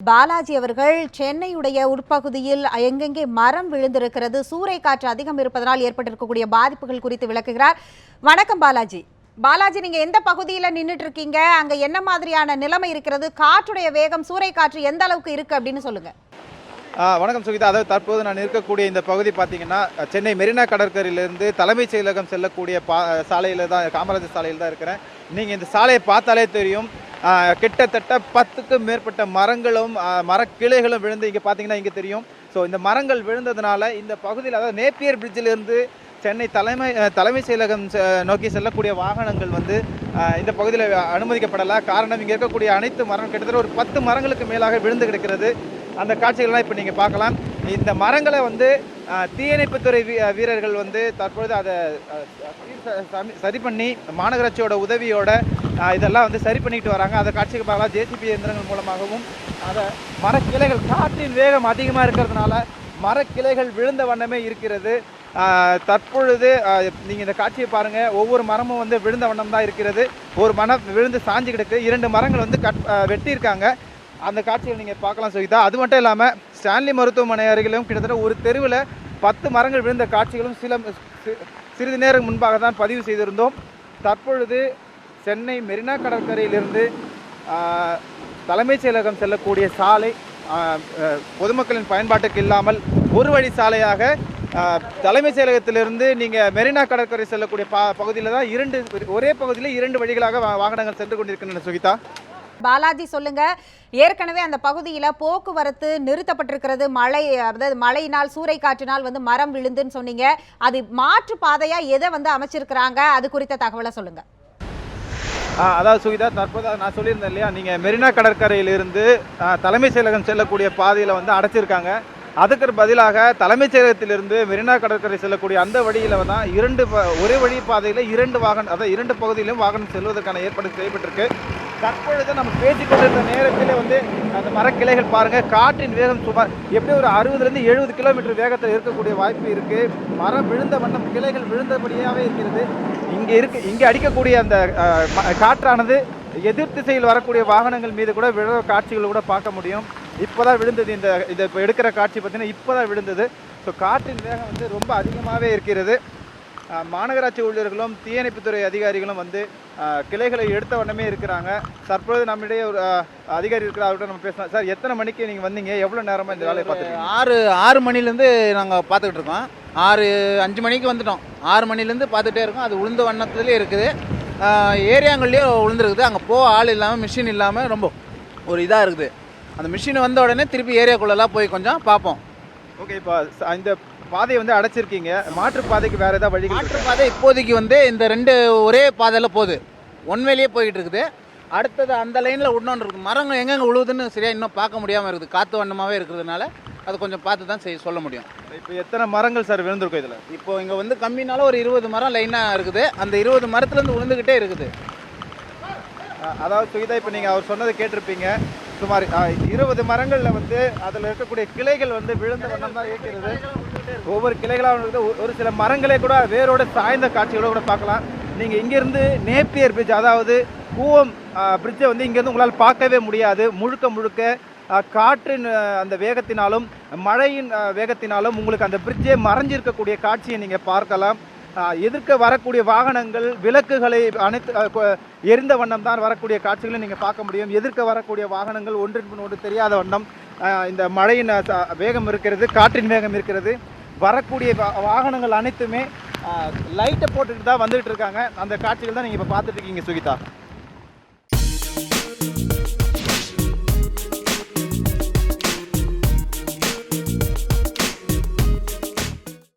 பாலாஜி அவர்கள் சென்னையுடைய உட்பகுதியில் எங்கெங்கே மரம் விழுந்திருக்கிறது, சூறைக்காற்று அதிகம் இருப்பதனால் ஏற்பட்டிருக்கக்கூடிய பாதிப்புகள் குறித்து விளக்குகிறார். வணக்கம் பாலாஜி. பாலாஜி, நீங்க எந்த பகுதியில் நின்றுட்டு இருக்கீங்க? அங்க என்ன மாதிரியான நிலைமை இருக்கிறது? காற்றுடைய வேகம், சூறைக்காற்று எந்த அளவுக்கு இருக்கு அப்படின்னு சொல்லுங்க. வணக்கம் சுகிதா. அதாவது தற்போது நான் இருக்கக்கூடிய இந்த பகுதி பார்த்தீங்கன்னா சென்னை மெரினா கடற்கரையிலிருந்து தலைமைச் செயலகம் செல்லக்கூடிய சாலையில் தான், காமராஜர் சாலையில் தான் இருக்கிறேன். நீங்கள் இந்த சாலையை பார்த்தாலே தெரியும், கிட்டத்தட்ட 10க்கும் மேற்பட்ட மரங்களும் மரக்கிளைகளும் விழுந்து இங்கே பார்த்தீங்கன்னா இங்கே தெரியும். ஸோ இந்த மரங்கள் விழுந்ததுனால இந்த பகுதியில், அதாவது நேப்பியர் பிரிட்ஜிலிருந்து சென்னை தலைமைச் செயலகம் நோக்கி செல்லக்கூடிய வாகனங்கள் இந்த பகுதியில் அனுமதிக்கப்படலை. காரணம், இங்கே இருக்கக்கூடிய அனைத்து மரங்கள் கிட்டத்தட்ட ஒரு 10 மரங்களுக்கு மேலாக விழுந்து கிடக்கிறது. அந்த காட்சிகள்லாம் இப்போ நீங்கள் பார்க்கலாம். இந்த மரங்களை தீயணைப்புத்துறை வீரர்கள் தற்பொழுது அதை சரி பண்ணி மாநகராட்சியோட உதவியோட இதெல்லாம் சரி பண்ணிக்கிட்டு வராங்க. அதை காட்சிக்கு பார்க்கலாம். ஜேசிபி இயந்திரங்கள் மூலமாகவும் அதை மரக்கிளைகள், காற்றின் வேகம் அதிகமாக இருக்கிறதுனால மரக்கிளைகள் விழுந்த வண்ணமே இருக்கிறது. தற்பொழுது நீங்கள் இந்த காட்சியை பாருங்கள். ஒவ்வொரு மரமும் விழுந்த வண்ணம் தான் இருக்கிறது. ஒரு மரம் விழுந்து சாஞ்சு கிடக்கு. 2 மரங்கள் வெட்டியிருக்காங்க. அந்த காட்சிகள் நீங்கள் பார்க்கலாம் சுகிதா. அது மட்டும் இல்லாமல் ஸ்டான்லி மருத்துவமனை அருகிலும் கிட்டத்தட்ட ஒரு தெருவில் 10 மரங்கள் விழுந்த காட்சிகளும் சிறிது நேரம் முன்பாக தான் பதிவு செய்திருந்தோம். தற்பொழுது சென்னை மெரினா கடற்கரையிலிருந்து தலைமைச் செயலகம் செல்லக்கூடிய சாலை பொதுமக்களின் பயன்பாட்டுக்கு இல்லாமல் ஒரு வழி சாலையாக தலைமைச் செயலகத்திலிருந்து நீங்கள் மெரினா கடற்கரை செல்லக்கூடிய பகுதியில் தான் ஒரே பகுதியில் 2 வழிகளாக வாகனங்கள் சென்று கொண்டிருக்கின்றன சுகிதா. பாலாஜி, சொல்லுங்க. ஏற்கனவே அந்த பகுதியில போக்குவரத்து நிறுத்தப்பட்டிருக்கிறது. மழையினால், சூறைக்காற்றினால் மரம் விழுந்துன்னு சொன்னீங்க. அது மாற்று பாதையா எதை அமைச்சிருக்கிறாங்க, அது குறித்த தகவலை சொல்லுங்க. அதாவது சுகிதா, தற்போது நான் சொல்லியிருந்தேன் இல்லையா, நீங்கள் மெரினா கடற்கரையிலிருந்து தலைமைச் செயலகம் செல்லக்கூடிய பாதையில் அடைச்சிருக்காங்க. அதுக்கு பதிலாக தலைமைச் செயலகத்திலிருந்து மெரினா கடற்கரை செல்லக்கூடிய அந்த வழியில் ஒரே வழி பாதையில் 2 வாகனம், அதாவது 2 பகுதியிலும் வாகனம் செல்வதற்கான ஏற்பாடு செய்யப்பட்டிருக்கு. தற்பொழுது நம்ம பேசிக்கொண்டிருந்த நேரத்தில் அந்த மரக்கிளைகள் பாருங்கள், காற்றின் வேகம் சுமார் எப்படி ஒரு 60லேருந்து 70 கிலோமீட்டர் வேகத்தில் இருக்கக்கூடிய வாய்ப்பு இருக்குது. மரம் விழுந்த வண்ணம், கிளைகள் விழுந்தபடியாகவே இருக்கிறது. இங்கே அடிக்கக்கூடிய அந்த காற்றானது எதிர் திசையில் வரக்கூடிய வாகனங்கள் மீது கூட விழுற காட்சிகள் கூட பார்க்க முடியும். இப்போ தான் விழுந்தது. இதை இப்போ எடுக்கிற காட்சி பார்த்தீங்கன்னா இப்போ தான் விழுந்தது. ஸோ காற்றின் வேகம் ரொம்ப அதிகமாகவே இருக்கிறது. மாநகராட்சி ஊழியர்களும் தீயணைப்புத்துறை அதிகாரிகளும் கிளைகளை எடுத்த வண்ணமே இருக்கிறாங்க. தற்பொழுது நம்மிடையே ஒரு அதிகாரி இருக்கிற, அவர்கிட்ட நம்ம பேசலாம். சார், எத்தனை மணிக்கு நீங்கள் வந்தீங்க? எவ்வளோ நேரமாக இந்த வேலையை பார்த்துருக்கீங்க? 6 மணிலேருந்து நாங்கள் பார்த்துக்கிட்டு இருக்கோம். 5 மணிக்கு வந்துட்டோம். 6 மணிலேருந்து பார்த்துட்டே இருக்கோம். அது உளுந்த வண்ணத்துலேயே இருக்குது. ஏரியாங்கள்லேயே உளுந்துருக்குது. அங்கே ஆள் இல்லாமல், மிஷின் இல்லாமல் ரொம்ப ஒரு இதாக இருக்குது. அந்த மிஷின் வந்த உடனே திருப்பி ஏரியாக்குள்ளெல்லாம் போய் கொஞ்சம் பார்ப்போம். ஓகே, இப்போ இந்த பாதையை அடைச்சிருக்கீங்க. மாற்று பாதைக்கு வேறு ஏதாவது வழி? மாற்று பாதை இப்போதைக்கு இந்த 2 ஒரே பாதையில் போகுது. ஒன்வேலையே போய்கிட்டு இருக்குது. அடுத்தது அந்த லைனில் விடணுன்னு இருக்குது. மரங்கள் எங்கெங்கே விழுவுதுன்னு சரியாக இன்னும் பார்க்க முடியாமல் இருக்குது. காற்று வண்ணமாகவே இருக்கிறதுனால அது கொஞ்சம் பார்த்து தான் சொல்ல முடியும். இப்போ எத்தனை மரங்கள் சார் விழுந்திருக்கும் இதில்? இப்போ இங்கே கம்மினால ஒரு 20 மரம் லைனாக இருக்குது. அந்த 20 மரத்துலேருந்து விழுந்துக்கிட்டே இருக்குது. அதாவது சுகிதா, இப்போ நீங்கள் அவர் சொன்னதை கேட்டிருப்பீங்க. சுமார் 20 மரங்களில் அதில் இருக்கக்கூடிய கிளைகள் விழுந்த வண்ணம் தான் இருக்கிறது. ஒவ்வொரு கிளைகளாக ஒரு சில மரங்களே கூட வேரோட சாய்ந்த காட்சிகளோட கூட பார்க்கலாம். நீங்கள் இங்கேருந்து நேப்பியர் பிரிட்ஜ், அதாவது கூவம் பிரிட்ஜை இங்கேருந்து உங்களால் பார்க்கவே முடியாது. முழுக்க காற்றின் அந்த வேகத்தினாலும் மழையின் வேகத்தினாலும் உங்களுக்கு அந்த பிரிட்ஜே மறைஞ்சிருக்கக்கூடிய காட்சியை நீங்கள் பார்க்கலாம். எதிர்க்க வரக்கூடிய வாகனங்கள் விளக்குகளை அனைத்து எரிந்த வண்ணம் தான் வரக்கூடிய காட்சிகளை நீங்கள் பார்க்க முடியும். எதிர்க்க வரக்கூடிய வாகனங்கள் ஒன்றின் பின் ஒன்று தெரியாத வண்ணம் இந்த மழையின் வேகம் இருக்கிறது, காற்றின் வேகம் இருக்கிறது. வரக்கூடிய வாகனங்கள் அனைத்துமே லைட்டை போட்டுக்கிட்டு தான் வந்துகிட்டு இருக்காங்க. அந்த காட்சிகள் தான் நீங்கள் இப்போ பார்த்துட்டு இருக்கீங்க சுகிதா.